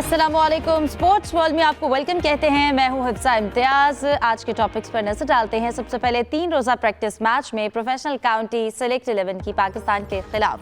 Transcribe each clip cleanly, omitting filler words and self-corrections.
अस्सलामुअलैकुम। Sports world में आपको वेलकम कहते हैं। मैं हूं हिफ्सा इम्तियाज। आज के टॉपिक्स पर नजर डालते हैं। सबसे पहले 3 रोजा प्रैक्टिस मैच में प्रोफेशनल काउंटी सेलेक्ट 11 की पाकिस्तान के खिलाफ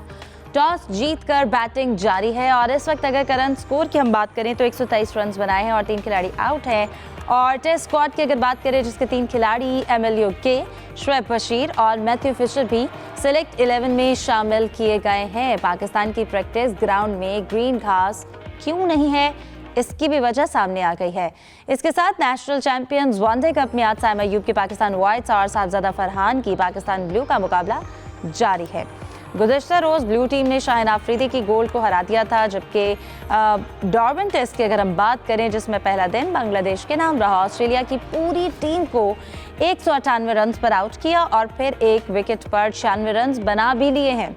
टॉस जीतकर बैटिंग जारी है और इस वक्त अगर करंट स्कोर की हम बात करें तो 123 रन बनाए हैं और 3 खिलाड़ी आउट हैं। और टेस्ट स्क्वाड की अगर बात करें जिसके 3 खिलाड़ी एमएलयू के, शुएब बशीर और मैथ्यू फिशर भी सेलेक्ट 11 में शामिल किए गए हैं। पाकिस्तान की प्रैक्टिस ग्राउंड में ग्रीन घास क्यों नहीं है, इसकी भी वजह सामने आ गई है। इसके साथ नेशनल चैंपियंस वनडे कप में आज साइम अय्यूब की पाकिस्तान व्हाइट्स और साहबजादा फरहान की पाकिस्तान ब्लू का मुकाबला जारी है। गुज़श्ता रोज़ ब्लू टीम ने शाहिन आफरीदी की गोल को हरा दिया था, जबकि डॉर्बन टेस्ट की अगर हम बात करें जिसमें पहला दिन बांग्लादेश के नाम रहा, ऑस्ट्रेलिया की पूरी टीम को 198 रन पर आउट किया और फिर एक विकेट पर 96 रन बना भी लिए हैं।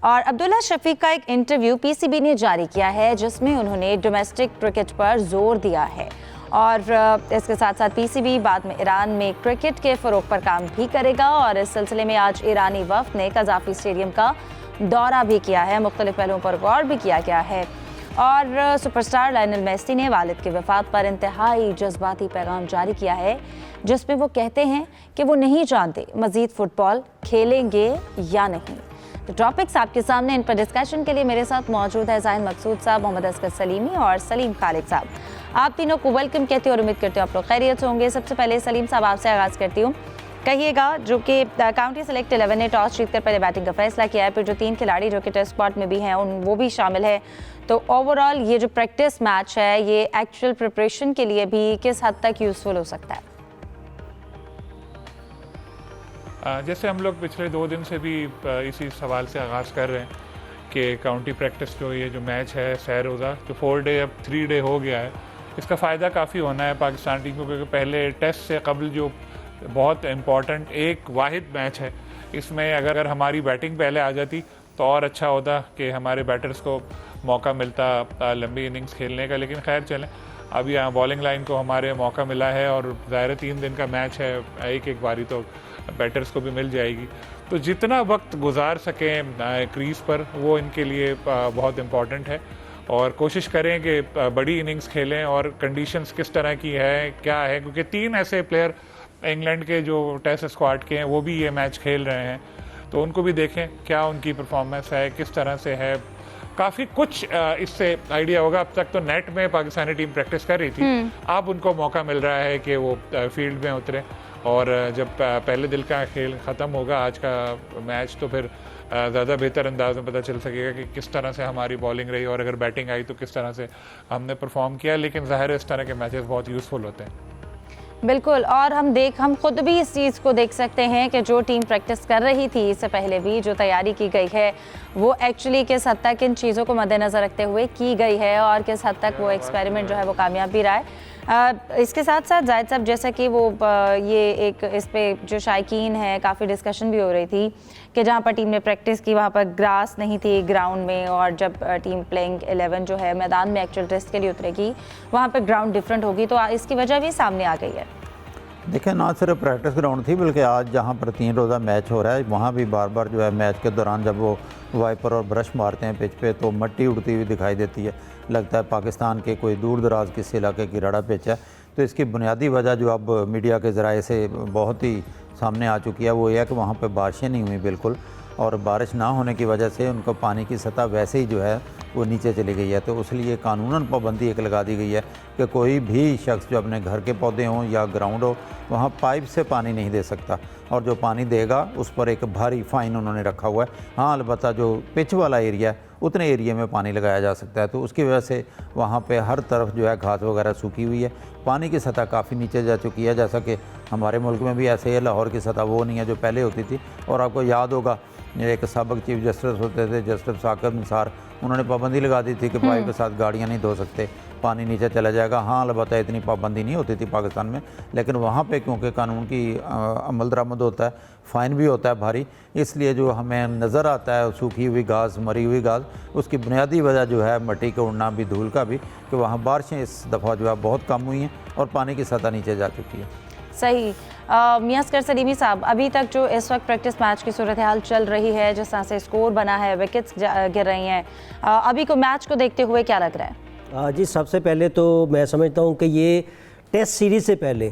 और अब्दुल्ला शफीक का एक इंटरव्यू पीसीबी ने जारी किया है जिसमें उन्होंने डोमेस्टिक क्रिकेट पर जोर दिया है और इसके साथ साथ पीसीबी बाद में ईरान में क्रिकेट के फ़रोग पर काम भी करेगा। और इस सिलसिले में आज ईरानी वफ़द ने कज़ाफ़ी स्टेडियम का दौरा भी किया है, मुख्तलिफ पहलुओं पर गौर भी किया गया है। और सुपरस्टार लायनल मेसी ने वालिद की वफ़ात पर इंतहाई जज्बाती पैगाम जारी किया है जिसमें वो कहते हैं कि वो नहीं जानते मज़ीद फ़ुटबॉल खेलेंगे या नहीं। तो टॉपिक्स आपके सामने, इन पर डिस्कशन के लिए मेरे साथ मौजूद है ज़ाहिद मकसूद साहब, मोहम्मद असगर सलीमी और सलीम खालिद साहब। आप तीनों को वेलकम कहती हूँ और उम्मीद करती हूँ आप लोग खैरियत से होंगे। सबसे पहले सलीम साहब आपसे आगाज़ करती हूँ, कहिएगा जो कि काउंटी सेलेक्ट 11 ने टॉस जीतकर पहले बैटिंग का फैसला किया है, फिर जो 3 खिलाड़ी जो कि टेस्ट स्क्वाड में भी हैं वो भी शामिल है, तो ओवरऑल ये जो प्रैक्टिस मैच है ये एक्चुअल प्रिपरेशन के लिए भी किस हद तक यूज़फुल हो सकता है? जैसे हम लोग पिछले 2 दिन से भी इसी सवाल से आगाज़ कर रहे हैं कि काउंटी प्रैक्टिस जो ये जो मैच है सह रोज़ा जो 4 डे अब 3 डे हो गया है, इसका फ़ायदा काफ़ी होना है पाकिस्तान टीम को, क्योंकि पहले टेस्ट से कबल जो बहुत इम्पॉर्टेंट एक वाहिद मैच है, इसमें अगर हमारी बैटिंग पहले आ जाती तो और अच्छा होता कि हमारे बैटर्स को मौका मिलता लंबी इनिंग्स खेलने का। लेकिन खैर चलें, अब यहाँ बॉलिंग लाइन को हमारे मौका मिला है और ज़ाहिर 3 दिन का मैच है, एक बारी तो बैटर्स को भी मिल जाएगी, तो जितना वक्त गुजार सकें क्रीज़ पर वो इनके लिए बहुत इम्पॉर्टेंट है। और कोशिश करें कि बड़ी इनिंग्स खेलें और कंडीशंस किस तरह की है क्या है, क्योंकि 3 ऐसे प्लेयर इंग्लैंड के जो टेस्ट स्क्वाड के हैं वो भी ये मैच खेल रहे हैं, तो उनको भी देखें क्या उनकी परफॉर्मेंस है, किस तरह से है। काफ़ी कुछ इससे आइडिया होगा। अब तक तो नेट में पाकिस्तानी टीम प्रैक्टिस कर रही थी, अब उनको मौका मिल रहा है कि वो फील्ड में उतरें, और जब पहले दिल का खेल ख़त्म होगा आज का मैच तो फिर ज़्यादा बेहतर अंदाज में पता चल सकेगा कि किस तरह से हमारी बॉलिंग रही और अगर बैटिंग आई तो किस तरह से हमने परफॉर्म किया। लेकिन ज़ाहिर है इस तरह के मैचेस बहुत यूज़फुल होते हैं। बिल्कुल, और हम खुद भी इस चीज़ को देख सकते हैं कि जो टीम प्रैक्टिस कर रही थी इससे पहले भी जो तैयारी की गई है वो एक्चुअली किस हद तक इन चीज़ों को मद्देनज़र रखते हुए की गई है और किस हद तक वो एक्सपेरिमेंट जो है वो कामयाब भी रहा है। इसके साथ साथ जाहिद साहब जैसा कि वो ये एक इस पे जो शायकीन है काफ़ी डिस्कशन भी हो रही थी कि जहाँ पर टीम ने प्रैक्टिस की वहाँ पर ग्रास नहीं थी ग्राउंड में, और जब टीम प्लेइंग 11 जो है मैदान में एक्चुअल टेस्ट के लिए उतरेगी वहाँ पर ग्राउंड डिफरेंट होगी, तो इसकी वजह भी सामने आ गई है। देखिए, ना सिर्फ प्रैक्टिस ग्राउंड थी बल्कि आज जहाँ पर 3 रोज़ा मैच हो रहा है वहाँ भी बार बार जो है मैच के दौरान जब वो वाइपर और ब्रश मारते हैं पिच पे तो मट्टी उड़ती हुई दिखाई देती है, लगता है पाकिस्तान के कोई दूर दराज किसी इलाके की रड़ा पिच है। तो इसकी बुनियादी वजह जो अब मीडिया के ज़राए से बहुत ही सामने आ चुकी है वो ये है कि वहाँ पर बारिशें नहीं हुई बिल्कुल, और बारिश ना होने की वजह से उनको पानी की सतह वैसे ही जो है वो नीचे चली गई है। तो इसलिए कानूनन पाबंदी एक लगा दी गई है कि कोई भी शख्स जो अपने घर के पौधे हों या ग्राउंड हो वहाँ पाइप से पानी नहीं दे सकता, और जो पानी देगा उस पर एक भारी फ़ाइन उन्होंने रखा हुआ है। हाँ, अलबत्ता जो पिच वाला एरिया है उतने एरिया में पानी लगाया जा सकता है, तो उसकी वजह से वहाँ पे हर तरफ जो है घास वगैरह सूखी हुई है, पानी की सतह काफ़ी नीचे जा चुकी है। जैसा कि हमारे मुल्क में भी ऐसे ही है, लाहौर की सतह वो नहीं है जो पहले होती थी। और आपको याद होगा एक सबक चीफ जस्टिस होते थे जस्टिस साकिब निसार, उन्होंने पाबंदी लगा दी थी कि पाइप के साथ गाड़ियाँ नहीं धो सकते, पानी नीचे चला जाएगा। हाँ, अलबत्ता इतनी पाबंदी नहीं होती थी पाकिस्तान में, लेकिन वहाँ पे क्योंकि कानून की अमल दरामद होता है, फ़ाइन भी होता है भारी, इसलिए जो हमें नज़र आता है सूखी हुई घास, मरी हुई घास, उसकी बुनियादी वजह जो है मिट्टी के उड़ना भी, धूल का भी, कि वहाँ बारिशें इस दफ़ा जो है बहुत कम हुई हैं और पानी की सतह नीचे जा चुकी है। सही। मियां असगर सलीमी साहब, अभी तक जो इस वक्त प्रैक्टिस मैच की सूरत हाल चल रही है, जिस तरह से स्कोर बना है, विकेट्स गिर रही हैं, अभी को मैच को देखते हुए क्या लग रहा है? जी, सबसे पहले तो मैं समझता हूँ कि ये टेस्ट सीरीज़ से पहले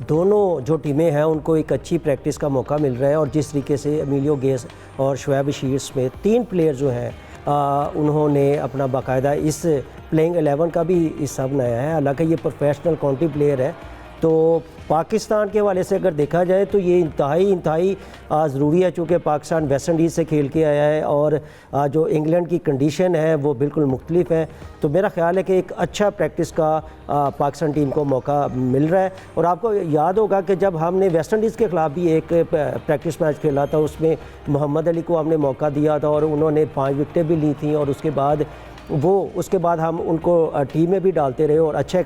दोनों जो टीमें हैं उनको एक अच्छी प्रैक्टिस का मौका मिल रहा है, और जिस तरीके से एमिलियो गेस और शोएब बशीर समेत 3 प्लेयर जो हैं उन्होंने अपना बाकायदा इस प्लेइंग 11 का भी हिस्सा बनाया है। हालांकि ये प्रोफेशनल काउंटी प्लेयर है, तो पाकिस्तान के हवाले से अगर देखा जाए तो ये इंतहाई ज़रूरी है, चूँकि पाकिस्तान वेस्ट इंडीज़ से खेल के आया है और जो इंग्लैंड की कंडीशन है वो बिल्कुल मुख्तलिफ है। तो मेरा ख्याल है कि एक अच्छा प्रैक्टिस का पाकिस्तान टीम को मौका मिल रहा है। और आपको याद होगा कि जब हमने वेस्ट इंडीज़ के ख़िलाफ़ भी एक प्रैक्टिस मैच खेला था, उसमें मोहम्मद अली को हमने मौका दिया था और उन्होंने 5 विकेटें भी ली थी, और उसके बाद हम उनको टीम में भी डालते रहे और अच्छा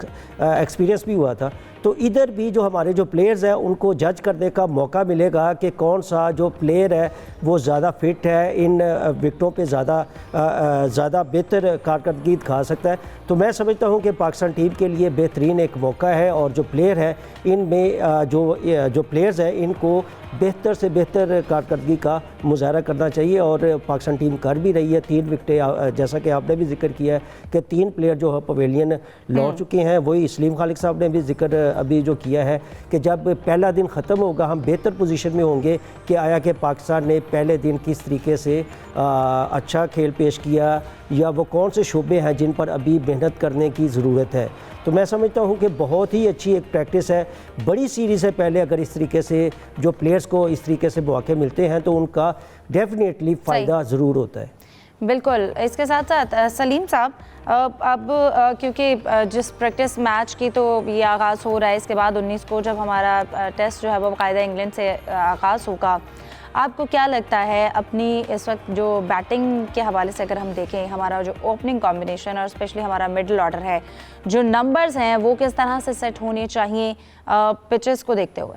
एक्सपीरियंस भी हुआ था। तो इधर भी जो हमारे जो प्लेयर्स हैं उनको जज करने का मौका मिलेगा कि कौन सा जो प्लेयर है वो ज़्यादा फिट है, इन विकेटों पे ज़्यादा बेहतर कारकर्दगी दिखा सकता है। तो मैं समझता हूँ कि पाकिस्तान टीम के लिए बेहतरीन एक मौका है, और जो प्लेयर है इनमें जो प्लेयर्स हैं इनको बेहतर से बेहतर कारकर्दगी का मुजाहरा करना चाहिए, और पाकिस्तान टीम कर भी रही है। 3 विकेटें, जैसा कि आपने भी जिक्र किया है कि 3 प्लेयर जो है पवेलियन लौट चुके हैं। वही सलीम खालिक साहब ने भी जिक्र अभी जो किया है कि जब पहला दिन ख़त्म होगा हम बेहतर पोजीशन में होंगे कि आया कि पाकिस्तान ने पहले दिन किस तरीके से अच्छा खेल पेश किया, या वो कौन से शोबे हैं जिन पर अभी मेहनत करने की ज़रूरत है। तो मैं समझता हूँ कि बहुत ही अच्छी एक प्रैक्टिस है। बड़ी सीरीज़ से पहले अगर इस तरीके से जो प्लेयर्स को इस तरीके से मौके मिलते हैं तो उनका डेफिनेटली फ़ायदा ज़रूर होता है। बिल्कुल। इसके साथ साथ सलीम साहब, अब क्योंकि जिस प्रैक्टिस मैच की तो ये आगाज़ हो रहा है, इसके बाद 19 को जब हमारा टेस्ट जो है वो बाकायदा इंग्लैंड से आगाज़ होगा, आपको क्या लगता है अपनी इस वक्त जो बैटिंग के हवाले से अगर हम देखें, हमारा जो ओपनिंग कॉम्बिनेशन और स्पेशली हमारा मिडल ऑर्डर है, जो नंबर्स हैं वो किस तरह से सेट होने चाहिए पिचेस को देखते हुए,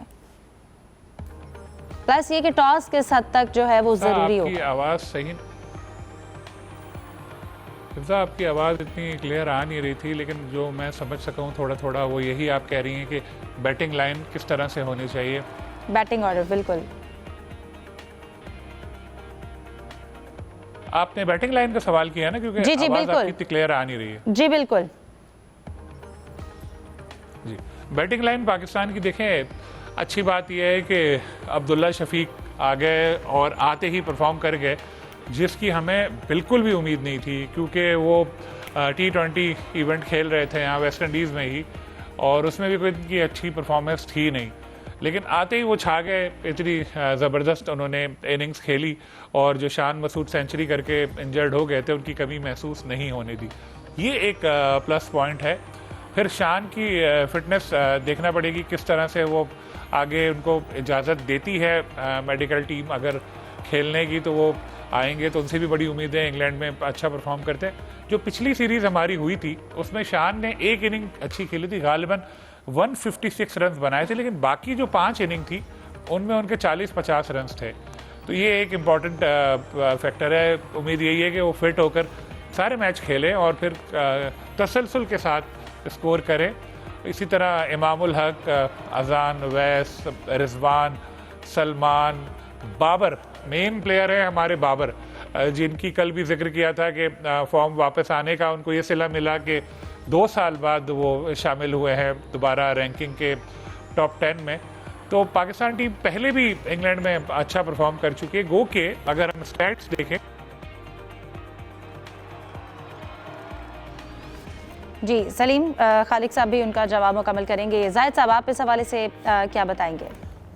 प्लस ये कि टॉस किस हद तक जो है वो ज़रूरी हो? आपकी आवाज़ सही, आपकी आवाज़ इतनी क्लियर आ नहीं रही थी, लेकिन जो मैं समझ सका हूँ थोड़ा थोड़ा वो यही आप कह रही हैं कि बैटिंग लाइन किस तरह से होनी चाहिए। बैटिंग ऑर्डर, बिल्कुल। आपने बैटिंग लाइन का सवाल किया ना, क्योंकि जी आवाज़ आपकी इतनी क्लियर आ नहीं रही है। जी बिल्कुल जी, बैटिंग लाइन पाकिस्तान की देखें, अच्छी बात यह है कि अब्दुल्ला शफीक आ गए और आते ही परफॉर्म कर गए, जिसकी हमें बिल्कुल भी उम्मीद नहीं थी, क्योंकि वो T20 इवेंट खेल रहे थे यहाँ वेस्ट इंडीज़ में ही, और उसमें भी कोई इनकी अच्छी परफॉर्मेंस थी नहीं, लेकिन आते ही वो छा गए। इतनी ज़बरदस्त उन्होंने इनिंग्स खेली, और जो शान मसूद सेंचुरी करके इंजर्ड हो गए थे उनकी कमी महसूस नहीं होने दी। ये एक प्लस पॉइंट है। फिर शान की फिटनेस देखना पड़ेगी किस तरह से वो आगे उनको इजाज़त देती है मेडिकल टीम अगर खेलने की, तो वो आएंगे, तो उनसे भी बड़ी उम्मीद है। इंग्लैंड में अच्छा परफॉर्म करते हैं। जो पिछली सीरीज़ हमारी हुई थी उसमें शान ने एक इनिंग अच्छी खेली थी, गालिबन 156 रन बनाए थे, लेकिन बाकी जो 5 इनिंग थी उनमें उनके 40-50 रन थे। तो ये एक इम्पॉर्टेंट फैक्टर है। उम्मीद यही है कि वो फिट होकर सारे मैच खेलें और फिर तसलसल के साथ स्कोर करें। इसी तरह इमामुल हक, अजान, वैस, रिजवान, सलमान, बाबर मेन प्लेयर है हमारे बाबर, जिनकी कल भी जिक्र किया था कि फॉर्म वापस आने का उनको ये सिला मिला कि 2 साल बाद वो शामिल हुए हैं दोबारा रैंकिंग के टॉप 10 में। तो पाकिस्तान टीम पहले भी इंग्लैंड में अच्छा परफॉर्म कर चुकी है। गो के अगर हम स्टैट्स देखें, जी सलीम खालिक साहब भी उनका जवाब मुकम्मल करेंगे। जाहिद साहब, आप इस हवाले से क्या बताएंगे?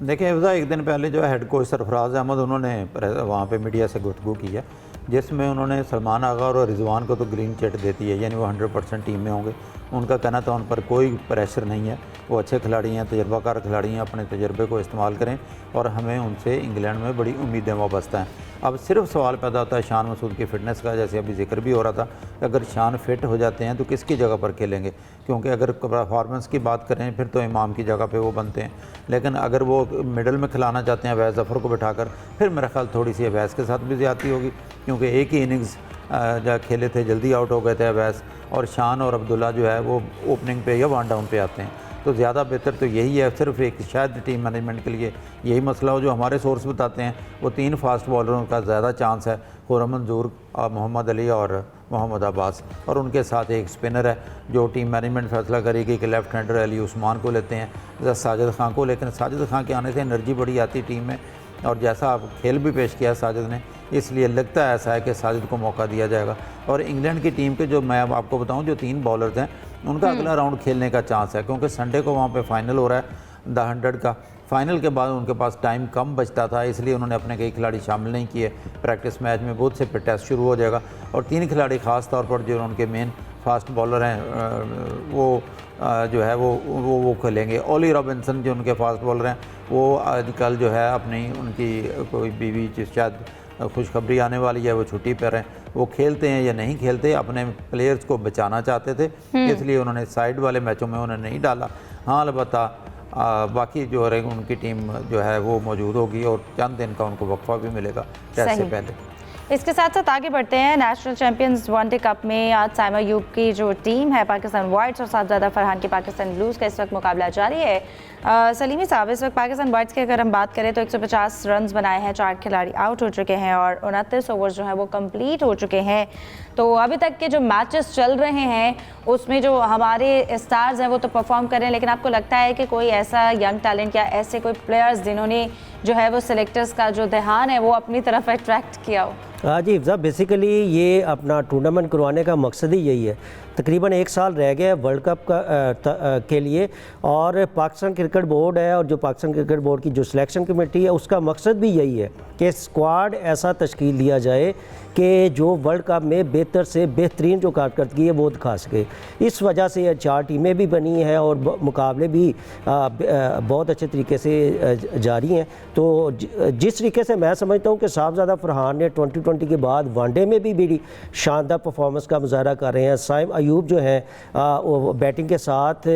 देखिए हिफ्ज़ा, एक दिन पहले जो है हेड कोच सरफराज अहमद उन्होंने वहाँ पे मीडिया से गुफ्तगू की है, जिसमें उन्होंने सलमान आगा और रिजवान को तो ग्रीन चिट देती है, यानी वो 100% टीम में होंगे। उनका कहना था उन पर कोई प्रेशर नहीं है, वो अच्छे खिलाड़ी हैं, तजर्बाकार खिलाड़ी हैं, अपने तजर्बे को इस्तेमाल करें और हमें उनसे इंग्लैंड में बड़ी उम्मीदें वाबस्ता हैं। अब सिर्फ सवाल पैदा होता है शान मसूद की फ़िटनेस का, जैसे अभी जिक्र भी हो रहा था। अगर शान फिट हो जाते हैं तो किसकी जगह पर खेलेंगे, क्योंकि अगर परफॉर्मेंस की बात करें फिर तो इमाम की जगह पे वो बनते हैं, लेकिन अगर वो मिडल में खिलाना चाहते हैं अवैस ज़फ़र को बिठाकर, फिर मेरा ख्याल थोड़ी सी अवैस के साथ भी ज़्यादती होगी, क्योंकि एक ही इनिंग्स जब खेले थे जल्दी आउट हो गए थे अवैस, और शान और अब्दुल्ला जो है वो ओपनिंग पे या वन डाउन पे आते हैं। तो ज़्यादा बेहतर तो यही है, सिर्फ एक शायद टीम मैनेजमेंट के लिए यही मसला हो। जो हमारे सोर्स बताते हैं वो 3 फास्ट बॉलरों का ज़्यादा चांस है, खुर्रम मंजूर, मोहम्मद अली और मोहम्मद अब्बास, और उनके साथ एक स्पिनर है जो टीम मैनेजमेंट फैसला करेगी कि लेफ्ट हैंडर अली उस्मान को लेते हैं साजिद खान को, लेकिन साजिद खान के आने से एनर्जी बड़ी आती टीम में, और जैसा आप खेल भी पेश किया साजिद ने, इसलिए लगता है ऐसा है कि साजिद को मौका दिया जाएगा। और इंग्लैंड की टीम के जो मैं अब आपको बताऊं जो 3 बॉलर्स हैं उनका अगला राउंड खेलने का चांस है, क्योंकि संडे को वहाँ पे फाइनल हो रहा है द 100 का। फाइनल के बाद उनके पास टाइम कम बचता था, इसलिए उन्होंने अपने कई खिलाड़ी शामिल नहीं किए प्रैक्टिस मैच में। बहुत से फिर टेस्ट शुरू हो जाएगा, और 3 खिलाड़ी ख़ास तौर पर जो उनके मेन फास्ट बॉलर हैं वो जो है वो खेलेंगे। ओली रॉबिन्सन जो उनके फास्ट बॉलर हैं वो आजकल जो है अपनी उनकी कोई बीवी शायद खुशखबरी आने वाली है, वो छुट्टी पर हैं, वो खेलते हैं या नहीं खेलते, अपने प्लेयर्स को बचाना चाहते थे, इसलिए उन्होंने साइड वाले मैचों में उन्होंने नहीं डाला। हाँ, अलबत्ता बाकी जो है उनकी टीम जो है वो मौजूद होगी, और चंद दिन का उनको वक्फा भी मिलेगा टेस्ट से पहले। इसके साथ साथ आगे बढ़ते हैं। नेशनल चैंपियंस वनडे कप में आज साइमा अयूब की जो टीम है पाकिस्तान वाइट्स और साहबजादा फरहान की पाकिस्तान ब्लूज़ का इस वक्त मुकाबला जारी है। सलीमी साहब, इस वक्त पाकिस्तान वाइट्स की अगर हम बात करें तो 150 रन बनाए हैं, 4 खिलाड़ी आउट हो चुके हैं और 29 ओवर्स जो हैं वो कंप्लीट हो चुके हैं। तो अभी तक के जो मैचेस चल रहे हैं उसमें जो हमारे स्टार्स हैं वो तो परफॉर्म कर रहे हैं, लेकिन आपको लगता है कि कोई ऐसा यंग टैलेंट या ऐसे कोई प्लेयर्स जिन्होंने जो है वो सिलेक्टर्स का जो ध्यान है वो अपनी तरफ अट्रैक्ट किया हो? हाँ जी हिफ्ज़ा, बेसिकली ये अपना टूर्नामेंट करवाने का मकसद ही यही है। तकरीबन 1 साल रह गया वर्ल्ड कप के लिए, और पाकिस्तान क्रिकेट बोर्ड है और जो पाकिस्तान क्रिकेट बोर्ड की जो सिलेक्शन कमेटी है उसका मकसद भी यही है कि स्क्वाड ऐसा तश्कील दिया जाए कि जो वर्ल्ड कप में बेहतर से बेहतरीन जो कारकर्दगी है वो दिखा सके। इस वजह से ये 4 टीमें भी बनी हैं और मुकाबले भी बहुत अच्छे तरीके से जारी हैं। तो जिस तरीके से मैं समझता हूँ कि साहबजादा फरहान ने 2020 के बाद वनडे में भी बड़ी शानदार परफॉर्मेंस का मुजाहरा कर रहे हैं। साइम अयूब जो हैं वो बैटिंग के साथ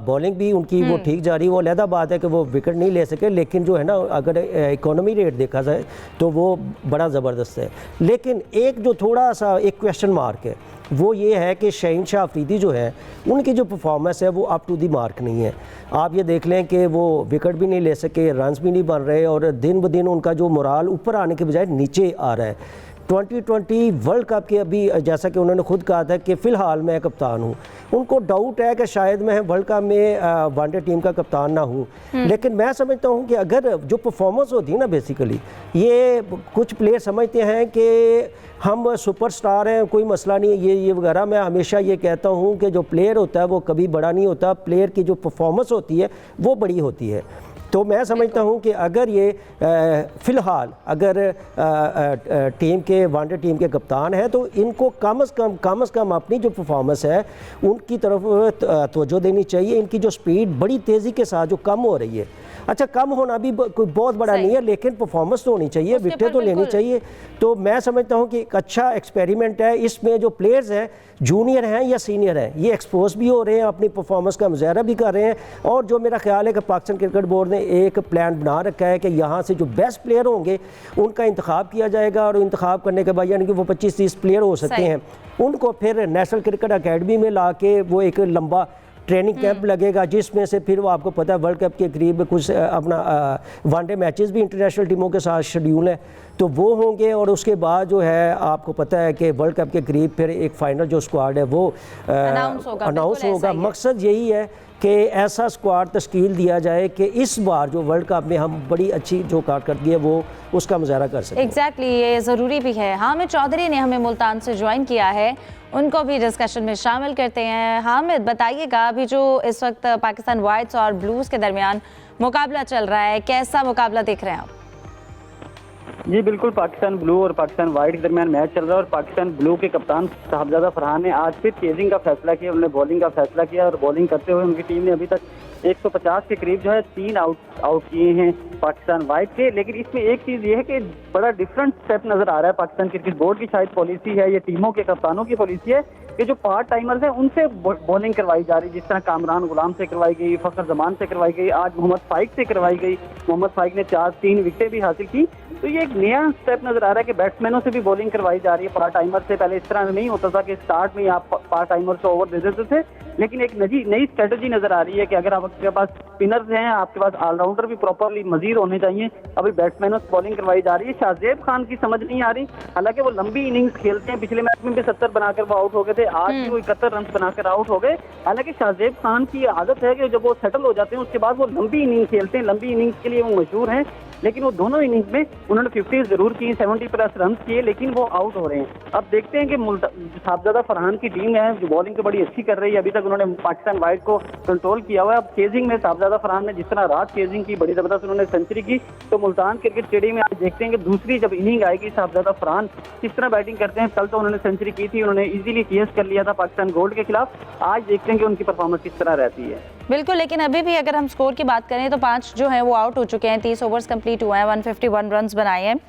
बॉलिंग भी उनकी वो ठीक जा रही है। वो अलहदा बात है कि वो विकेट नहीं ले सके, लेकिन जो है ना अगर इकोनॉमी रेट देखा जाए तो वो बड़ा ज़बरदस्त है। लेकिन एक जो थोड़ा सा एक क्वेश्चन मार्क है वो ये है कि शाहीन शाह अफरीदी जो है उनकी जो परफॉर्मेंस है वो अप टू दी मार्क नहीं है। आप ये देख लें कि वो विकेट भी नहीं ले सके, रन्स भी नहीं बन रहे, और दिन ब दिन उनका जो मोराल ऊपर आने के बजाय नीचे आ रहा है। 2020 वर्ल्ड कप के अभी जैसा कि उन्होंने खुद कहा था कि फ़िलहाल मैं कप्तान हूँ, उनको डाउट है कि शायद मैं वर्ल्ड कप में वनडे टीम का कप्तान ना हूँ। लेकिन मैं समझता हूँ कि अगर जो परफॉर्मेंस होती है ना, बेसिकली ये कुछ प्लेयर समझते हैं कि हम सुपरस्टार हैं, कोई मसला नहीं है ये वगैरह। मैं हमेशा ये कहता हूँ कि जो प्लेयर होता है वो कभी बड़ा नहीं होता, प्लेयर की जो परफॉर्मेंस होती है वो बड़ी होती है। तो मैं समझता हूँ कि अगर ये फ़िलहाल अगर टीम के वनडे टीम के कप्तान हैं तो इनको कम से कम अपनी जो परफॉर्मेंस है उनकी तरफ तवज्जो देनी चाहिए। इनकी जो स्पीड बड़ी तेज़ी के साथ जो कम हो रही है, अच्छा कम होना भी कोई बहुत बड़ा नहीं है, लेकिन परफॉर्मेंस तो होनी चाहिए, विकेटें तो लेनी चाहिए। तो मैं समझता हूँ कि एक अच्छा एक्सपेरिमेंट है। इसमें जो प्लेयर्स हैं जूनियर हैं या सीनियर हैं ये एक्सपोज भी हो रहे हैं, अपनी परफॉर्मेंस का मुजाहरा भी कर रहे हैं। और जो मेरा ख्याल है कि पाकिस्तान क्रिकेट बोर्ड ने एक प्लान बना रखा है कि यहाँ से जो बेस्ट प्लेयर होंगे उनका इंतखाब किया जाएगा, और इंतखाब करने के बाद यानी कि वो 25-30 प्लेयर हो सकते हैं, उनको फिर नेशनल क्रिकेट अकेडमी में ला के वो एक लंबा ट्रेनिंग कैंप लगेगा, जिसमें से फिर वो आपको पता है वर्ल्ड कप के करीब कुछ अपना वनडे मैचेस भी इंटरनेशनल टीमों के साथ शेड्यूल है तो वो होंगे। और उसके बाद जो है आपको पता है कि वर्ल्ड कप के करीब फिर एक फाइनल जो स्क्वाड है वो अनाउंस होगा। मकसद यही है कि ऐसा स्क्वाड तश्कील दिया जाए कि इस बार जो वर्ल्ड कप में हम बड़ी अच्छी जो कारकर्दगी है वो उसका मुजाहरा कर सकें। एग्जैक्टली, ये ज़रूरी भी है। हामिद चौधरी ने हमें मुल्तान से ज्वाइन किया है, उनको भी डिस्कशन में शामिल करते हैं। हामिद, बताइएगा अभी जो इस वक्त पाकिस्तान वाइट्स और ब्लूज़ के दरमियान मुकाबला चल रहा है, कैसा मुकाबला देख रहे हैं आप? जी बिल्कुल, पाकिस्तान ब्लू और पाकिस्तान वाइट के दरमियान मैच चल रहा है और पाकिस्तान ब्लू के कप्तान साहबजादा फरहान ने आज फिर चेजिंग का फैसला किया, उन्होंने बॉलिंग का फैसला किया और बॉलिंग करते हुए उनकी टीम ने अभी तक 150 के करीब जो है 3 आउट किए हैं पाकिस्तान वाइट के। लेकिन इसमें एक चीज़ ये है कि बड़ा डिफरेंट स्टेप नजर आ रहा है। पाकिस्तान क्रिकेट बोर्ड की शायद पॉलिसी है, ये टीमों के कप्तानों की पॉलिसी है कि जो पार्ट टाइमर्स हैं उनसे बॉलिंग करवाई जा रही है, जिस तरह कामरान गुलाम से करवाई गई, फखर जमान से करवाई गई, आज मोहम्मद फाइक से करवाई गई। मोहम्मद फाइक ने 3 विकेटें भी हासिल की। तो ये एक नया स्टेप नजर आ रहा है कि बैट्समैनों से भी बॉलिंग करवाई जा रही है पार्ट टाइमर से। पहले इस तरह नहीं होता था कि स्टार्ट में आप पार्ट टाइमर से ओवर दे देते थे, लेकिन एक नई स्ट्रेटजी नजर आ रही है कि अगर आप आपके पास स्पिनर्स हैं, आपके पास ऑलराउंडर भी प्रॉपरली मजीद होने चाहिए। अभी बैट्समैनों से बॉलिंग करवाई जा रही है। शाहजेब खान की समझ नहीं आ रही, हालांकि वो लंबी इनिंग्स खेलते हैं, पिछले मैच में भी 70 बनाकर वो आउट हो गए थे, आज भी वो 71 रन बनाकर आउट हो गए। हालांकि शाहजेब खान की आदत है कि जब वो सेटल हो जाते हैं उसके बाद वो लंबी इनिंग्स खेलते हैं, लंबी इनिंग्स के लिए वो मशहूर हैं। लेकिन वो दोनों इनिंग्स में उन्होंने 50 जरूर की, 70+ रन किए, लेकिन वो आउट हो रहे हैं। अब देखते हैं कि साहबजादा फरहान की टीम है जो बॉलिंग तो बड़ी अच्छी कर रही है, अभी तक उन्होंने पाकिस्तान वाइड को कंट्रोल किया हुआ है। अब चेजिंग में साहबजादा फरहान ने जिस तरह रात चेजिंग की, बड़ी जबरदस्त उन्होंने सेंचुरी की, तो मुल्तान क्रिकेट स्टेडियम में आज देखते हैं कि दूसरी जब इनिंग आएगी साहबजादा फरहान किस तरह बैटिंग करते हैं। कल तो उन्होंने सेंचुरी की थी, उन्होंने इजीली केस कर लिया था पाकिस्तान गोल्ड के खिलाफ, आज देखते हैं कि उनकी परफॉर्मेंस किस तरह रहती है। बिल्कुल, लेकिन अभी भी अगर हम स्कोर की बात करें तो 5 जो हैं वो आउट हो चुके हैं, 30 ओवर्स कंप्लीट हुए हैं, 151 रन्स बनाए हैं।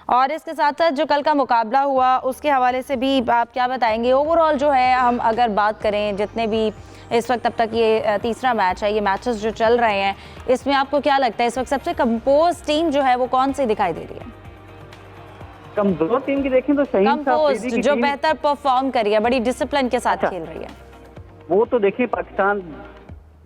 और इसके साथ साथ जो कल का मुकाबला हुआ उसके हवाले से भी आप क्या बताएंगे? ओवरऑल जो है हम अगर बात करें, जितने भी इस वक्त अब तक ये तीसरा मैच है, ये मैचेस जो चल रहे हैं, इसमें आपको क्या लगता है इस वक्त सबसे कंपोज टीम जो है वो कौन सी दिखाई दे रही है? कमजोर टीम की देखें तो कंपोज जो बेहतर परफॉर्म कर रही है, बड़ी डिसिप्लिन के साथ खेल रही है, वो तो देखिए पाकिस्तान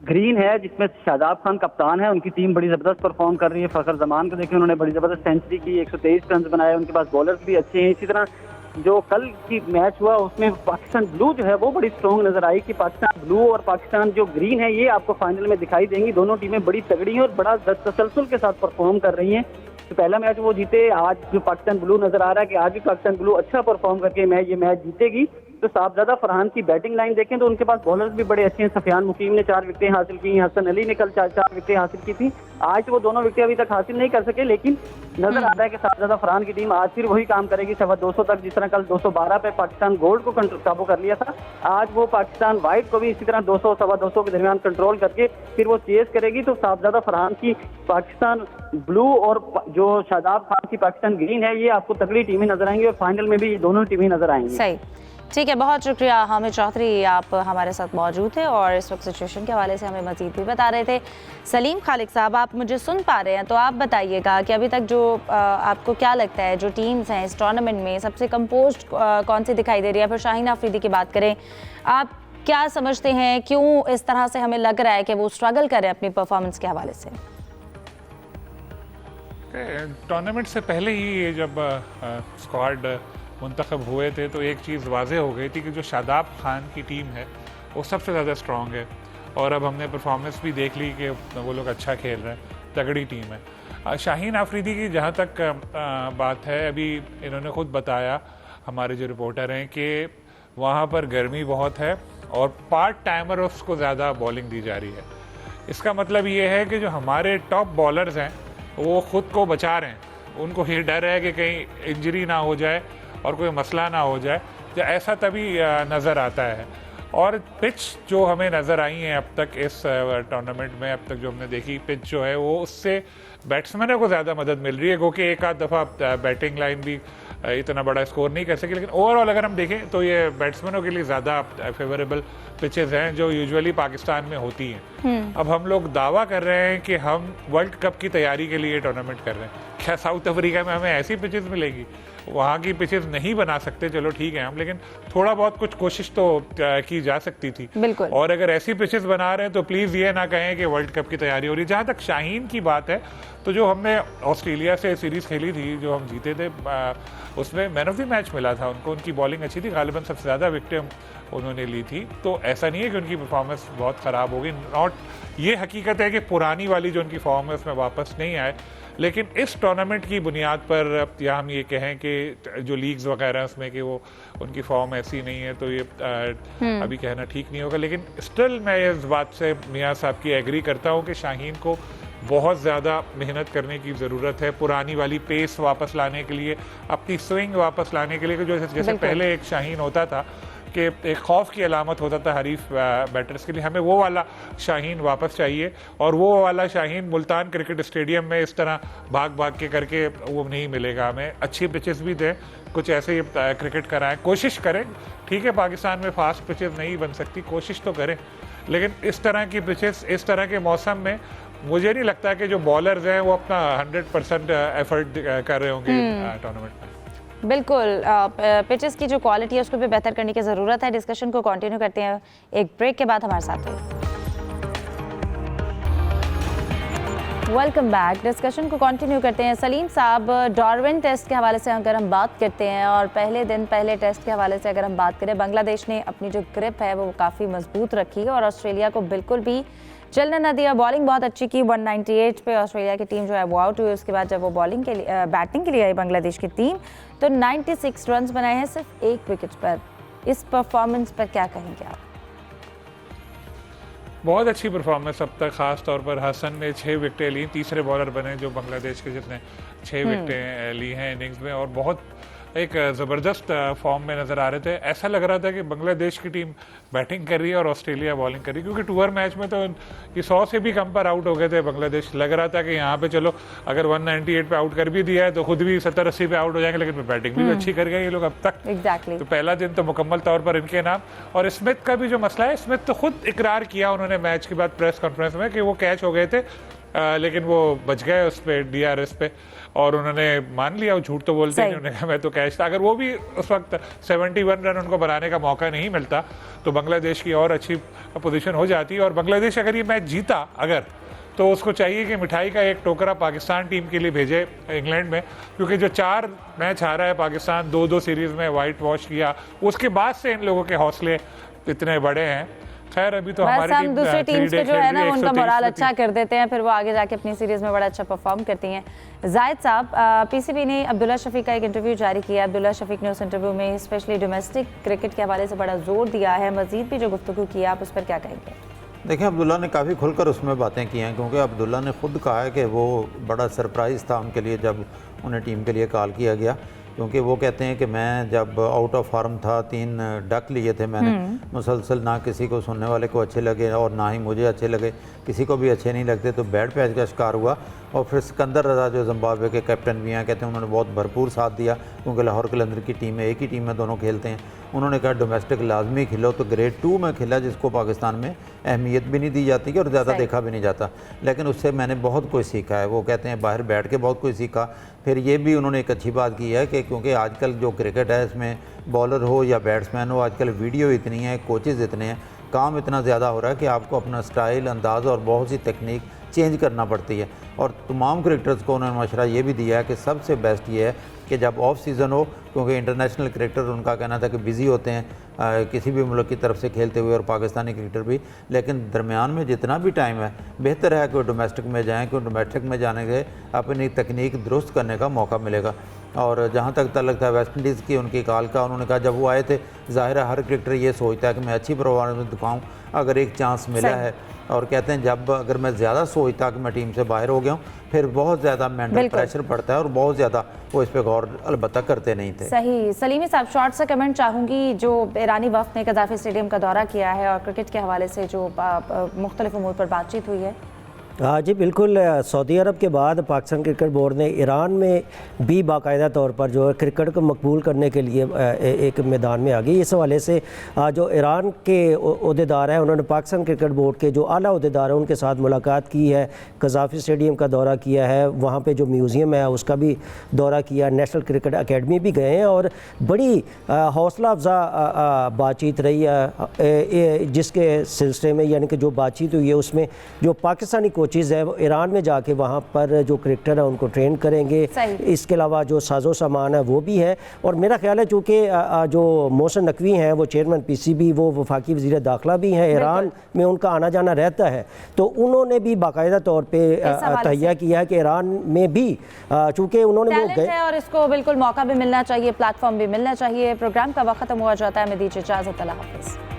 ग्रीन है, जिसमें शादाब खान कप्तान है, उनकी टीम बड़ी जबरदस्त परफॉर्म कर रही है। फखर जमान को देखिए, उन्होंने बड़ी जबरदस्त सेंचुरी की, 123 रन बनाए, उनके पास बॉलर्स भी अच्छे हैं। इसी तरह जो कल की मैच हुआ उसमें पाकिस्तान ब्लू जो है वो बड़ी स्ट्रॉन्ग नजर आई कि पाकिस्तान ब्लू और पाकिस्तान जो ग्रीन है ये आपको फाइनल में दिखाई देंगी। दोनों टीमें बड़ी तगड़ी हैं और बड़ा तसलसल के साथ परफॉर्म कर रही हैं। तो पहला मैच वो जीते, आज जो पाकिस्तान ब्लू नजर आ रहा है कि आज भी पाकिस्तान ब्लू अच्छा परफॉर्म करके ये मैच जीतेगी। तो साहबजादा फरहान की बैटिंग लाइन देखें तो उनके पास बॉलर्स भी बड़े अच्छे हैं। सफियान मुकीम ने 4 विकेटें हासिल की, हसन अली ने कल 4 विकेटें हासिल की थी। आज वो दोनों विकेटें अभी तक हासिल नहीं कर सके, लेकिन नजर आता है कि साहबजादा फरहान की टीम आज फिर वही काम करेगी 250 तक, जिस तरह कल 212 पे पाकिस्तान गोल्ड को काबू कर लिया था। आज वो पाकिस्तान व्हाइट को भी इसी तरह 200-225 के दरमियान कंट्रोल करके फिर वो चेस करेगी। तो साहबजादा फरहान की पाकिस्तान ब्लू और जो शादाब खान की पाकिस्तान ग्रीन है, ये आपको तगड़ी टीमें नजर आएंगी और फाइनल में भी ये दोनों टीमें नजर आएंगी। सही, ठीक है, बहुत शुक्रिया हामिद चौधरी, आप हमारे साथ मौजूद थे और इस वक्त सिचुएशन के हवाले से हमें मजीद भी बता रहे थे। सलीम खालिक साहब, आप मुझे सुन पा रहे हैं तो आप बताइएगा कि अभी तक जो आपको क्या लगता है जो टीम्स हैं इस टूर्नामेंट में सबसे कंपोज्ड कौन सी दिखाई दे रही है? फिर शाहीन अफरीदी की बात करें, आप क्या समझते हैं क्यों इस तरह से हमें लग रहा है कि वो स्ट्रगल करें अपनी परफॉर्मेंस के हवाले से? टूर्नामेंट से पहले ही ये जब स्क्वाड मुंतखब हुए थे तो एक चीज़ वाज़ेह हो गई थी कि जो शादाब खान की टीम है वो सबसे ज़्यादा स्ट्रॉन्ग है। और अब हमने परफॉर्मेंस भी देख ली कि वो लोग अच्छा खेल रहे हैं, तगड़ी टीम है। शाहीन अफरीदी की जहाँ तक बात है, अभी इन्होंने खुद बताया, हमारे जो रिपोर्टर हैं, कि वहाँ पर गर्मी बहुत है और पार्ट टाइमर्स को ज़्यादा बॉलिंग दी जा रही है। इसका मतलब ये है कि जो हमारे टॉप बॉलर्स हैं वो ख़ुद को बचा रहे हैं, उनको ये डर है कि कहीं इंजरी ना हो जाए और कोई मसला ना हो जाए, तो ऐसा तभी नज़र आता है। और पिच जो हमें नज़र आई हैं अब तक इस टूर्नामेंट में, अब तक जो हमने देखी पिच जो है वो उससे बैट्समैनों को ज़्यादा मदद मिल रही है, क्योंकि एक आध दफ़ा बैटिंग लाइन भी इतना बड़ा स्कोर नहीं कर सकी, लेकिन ओवरऑल अगर हम देखें तो ये बैट्समैनों के लिए ज़्यादा फेवरेबल पिचेज़ हैं जो यूजुअली पाकिस्तान में होती हैं। अब हम लोग दावा कर रहे हैं कि हम वर्ल्ड कप की तैयारी के लिए टूर्नामेंट कर रहे हैं, क्या साउथ अफ्रीका में हमें ऐसी पिचेज़ मिलेगी? वहाँ की पिचेस नहीं बना सकते, चलो ठीक है हम, लेकिन थोड़ा बहुत कुछ कोशिश तो की जा सकती थी। बिल्कुल। और अगर ऐसी पिचेस बना रहे हैं तो प्लीज़ ये ना कहें कि वर्ल्ड कप की तैयारी हो रही है। जहाँ तक शाहीन की बात है, तो जो हमने ऑस्ट्रेलिया से सीरीज़ खेली थी, जो हम जीते थे, उसमें मैन ऑफ द मैच मिला था उनको। उनकी बॉलिंग अच्छी थी, गालिबन सबसे ज़्यादा विकेटें उन्होंने ली थी। तो ऐसा नहीं है कि उनकी परफॉर्मेंस बहुत ख़राब होगी, नॉट, ये हकीकत है कि पुरानी वाली जो उनकी फॉर्म है उसमें वापस नहीं आए। लेकिन इस टूर्नामेंट की बुनियाद पर या हम ये कहें कि जो लीग्स वगैरह हैं उसमें कि वो उनकी फॉर्म ऐसी नहीं है, तो ये अभी कहना ठीक नहीं होगा। लेकिन स्टिल मैं इस बात से मियाँ साहब की एग्री करता हूँ कि शाहीन को बहुत ज़्यादा मेहनत करने की ज़रूरत है, पुरानी वाली पेस वापस लाने के लिए, अपनी स्विंग वापस लाने के लिए। जैसे पहले एक शाहीन होता था कि एक खौफ की अलामत होता था हरीफ बैटर्स के लिए, हमें वो वाला शाहीन वापस चाहिए। और वो वाला शाहीन मुल्तान क्रिकेट स्टेडियम में इस तरह भाग भाग के करके वो नहीं मिलेगा हमें। अच्छी पिचेस भी दें, कुछ ऐसे क्रिकेट कराएं, कोशिश करें। ठीक है, पाकिस्तान में फास्ट पिचेस नहीं बन सकती, कोशिश तो करें, लेकिन इस तरह की पिचेस इस तरह के मौसम में मुझे नहीं लगता कि जो बॉलर्स हैं वो अपना 100% एफर्ट कर रहे होंगे टूर्नामेंट में। बिल्कुल, पिचेस की जो क्वालिटी है उसको भी बेहतर करने की ज़रूरत है। डिस्कशन को कंटिन्यू करते हैं एक ब्रेक के बाद। हमारे साथ वेलकम बैक। डिस्कशन को कंटिन्यू करते हैं। सलीम साहब, डार्विन टेस्ट के हवाले से अगर हम बात करते हैं और पहले दिन पहले टेस्ट के हवाले से अगर हम बात करें, बांग्लादेश ने अपनी जो ग्रिप है वो काफ़ी मजबूत रखी और ऑस्ट्रेलिया को बिल्कुल भी चलने न दिया। बॉलिंग बहुत अच्छी की, 198 पे ऑस्ट्रेलिया की टीम जो है वो आउट हुई। उसके बाद जब वो बॉलिंग के लिए बैटिंग के लिए आई बांग्लादेश की टीम, तो 96 रन बनाए हैं सिर्फ एक विकेट पर। इस परफॉर्मेंस पर क्या कहेंगे आप? बहुत अच्छी परफॉर्मेंस अब तक, ख़ास तौर पर हसन ने 6 विकेटें ली, तीसरे बॉलर बने जो बांग्लादेश के जिसने 6 विकेटें ली हैं इनिंग्स में, और बहुत एक ज़बरदस्त फॉर्म में नज़र आ रहे थे। ऐसा लग रहा था कि बांग्लादेश की टीम बैटिंग कर रही है और ऑस्ट्रेलिया बॉलिंग कर रही है, क्योंकि टूर मैच में तो ये 100 से भी कम पर आउट हो गए थे बांग्लादेश। लग रहा था कि यहाँ पे चलो अगर 198 पे आउट कर भी दिया है तो खुद भी 70-80 पे आउट हो जाएंगे, लेकिन बैटिंग भी अच्छी कर गए ये लोग अब तक। Exactly. तो पहला दिन तो मुकम्मल तौर पर इनके नाम। और स्मिथ का भी जो मसला है, स्मिथ तो खुद इकरार किया उन्होंने मैच के बाद प्रेस कॉन्फ्रेंस में कि वो कैच हो गए थे, लेकिन वो बच गए उस पर DRS पे, और उन्होंने मान लिया, वो झूठ तो बोलते नहीं, उन्होंने कहा मैं तो कैच था। अगर वो भी उस वक्त 71 रन उनको बनाने का मौका नहीं मिलता तो बांग्लादेश की और अच्छी पोजीशन हो जाती। और बांग्लादेश अगर ये मैच जीता अगर, तो उसको चाहिए कि मिठाई का एक टोकरा पाकिस्तान टीम के लिए भेजे इंग्लैंड में, क्योंकि जो 4 मैच हारा है पाकिस्तान, 2-2 सीरीज़ में वाइट वॉश किया, उसके बाद से इन लोगों के हौसले इतने बड़े हैं। खैर अभी तो हमारी टीम दूसरी टीम्स के जो है ना उनका मोराल अच्छा कर देते हैं, फिर वो आगे जाके अपनी सीरीज़ में बड़ा अच्छा परफॉर्म करती हैं। जाहिद साहब, PCB ने अब्दुल्ला शफीक का एक इंटरव्यू जारी किया। अब्दुल्ला शफीक ने उस इंटरव्यू में स्पेशली डोमेस्टिक क्रिकेट के हवाले से बड़ा जोर दिया है, मजीद भी जो गुफ्तगू की, आप उस पर क्या कहेंगे? देखिए, अब्दुल्ला ने काफ़ी खुलकर उसमें बातें की हैं, क्योंकि अब्दुल्ला ने खुद कहा है कि वो बड़ा सरप्राइज़ था उनके लिए जब उन्हें टीम के लिए कॉल किया गया, क्योंकि वो कहते हैं कि मैं जब आउट ऑफ फॉर्म था, 3 डक लिए थे मैंने मुसलसल, ना किसी को सुनने वाले को अच्छे लगे और ना ही मुझे अच्छे लगे, किसी को भी अच्छे नहीं लगते, तो बैड पैच का शिकार हुआ। और फिर सिकंदर रजा जो जिम्बाब्वे के कैप्टन भी हैं, कहते हैं उन्होंने बहुत भरपूर साथ दिया, क्योंकि लाहौर कलंदर की टीम में एक ही टीम में दोनों खेलते हैं। उन्होंने कहा डोमेस्टिक लाजमी खिलो, तो ग्रेड 2 में खिला, जिसको पाकिस्तान में अहमियत भी नहीं दी जाती और ज़्यादा देखा भी नहीं जाता, लेकिन उससे मैंने बहुत कुछ सीखा है। वो कहते हैं बाहर बैठ के बहुत कुछ सीखा। फिर ये भी उन्होंने एक अच्छी बात की है कि क्योंकि आजकल जो क्रिकेट है इसमें बॉलर हो या बैट्समैन हो, आजकल वीडियो इतनी है, कोचेज़ इतने हैं, काम इतना ज़्यादा हो रहा है कि आपको अपना स्टाइल, अंदाज़ और बहुत सी टेक्निक चेंज करना पड़ती है। और तमाम क्रिकेटर्स को उन्होंने मशवरा ये भी दिया है कि सबसे बेस्ट ये है कि जब ऑफ सीज़न हो, क्योंकि इंटरनेशनल क्रिकेटर उनका कहना था कि बिज़ी होते हैं किसी भी मुल्क की तरफ से खेलते हुए, और पाकिस्तानी क्रिकेटर भी, लेकिन दरमियान में जितना भी टाइम है बेहतर है कि डोमेस्टिक में जाएँ, क्योंकि डोमेस्टिक में जाने से अपनी तकनीक दुरुस्त करने का मौका मिलेगा। और जहाँ तक ताल्लुक था वेस्ट इंडीज़ की उनकी कॉल का, उन्होंने कहा जब वो आए थे, ज़ाहिर है हर क्रिकेटर ये सोचता है कि मैं अच्छी परफॉर्मेंस दिखाऊँ अगर एक चांस मिला है। और कहते हैं जब अगर मैं ज़्यादा सोचता कि मैं टीम से बाहर हो गया हूँ, फिर बहुत ज़्यादा मेंटल प्रेशर पड़ता है और बहुत ज़्यादा वो इस पर गौर अलबत्ता करते नहीं थे। सही। सलीमी साहब, शॉर्ट सा कमेंट चाहूँगी, जो ईरानी वफ़द ने कज़ाफ़ी स्टेडियम का दौरा किया है और क्रिकेट के हवाले से जो मुख्तलिफ उमूर पर बातचीत हुई है। हाँ जी बिल्कुल। सऊदी अरब के बाद पाकिस्तान क्रिकेट बोर्ड ने ईरान में भी बाकायदा तौर पर जो है क्रिकेट को मकबूल करने के लिए एक मैदान में आ गई। इस हवाले से जो ईरान के ओहदेदार हैं उन्होंने पाकिस्तान क्रिकेट बोर्ड के जो आला ओहदेदार हैं उनके साथ मुलाकात की है, कज़ाफ़ी स्टेडियम का दौरा किया है, वहाँ पे जो म्यूज़ियम है उसका भी दौरा किया, नेशनल क्रिकेट अकेडमी भी गए हैं, और बड़ी हौसला अफजा बातचीत रही है, जिसके सिलसिले में यानी कि जो बातचीत हुई है उसमें जो पाकिस्तानी कोचेज़ है वो ईरान में जाके वहाँ पर जो क्रिकेटर है उनको ट्रेन करेंगे। इसके अलावा जो साजो सामान है वो भी है। और मेरा ख्याल है चूँकि जो मोहसिन नकवी हैं वो चेयरमैन PCB, वो वफाकी वज़ीर दाखिला भी हैं, ईरान में उनका आना जाना रहता है, तो उन्होंने भी बाकायदा तौर पर तहिया किया है कि ईरान में भी चूँकि उन्होंने वो गए और इसको बिल्कुल मौका भी मिलना चाहिए, प्लेटफॉर्म भी मिलना चाहिए। प्रोग्राम का वक्त खत्म हुआ जाता है, मैं दीजिए इजाज़त, अल्लाह हाफ़िज़।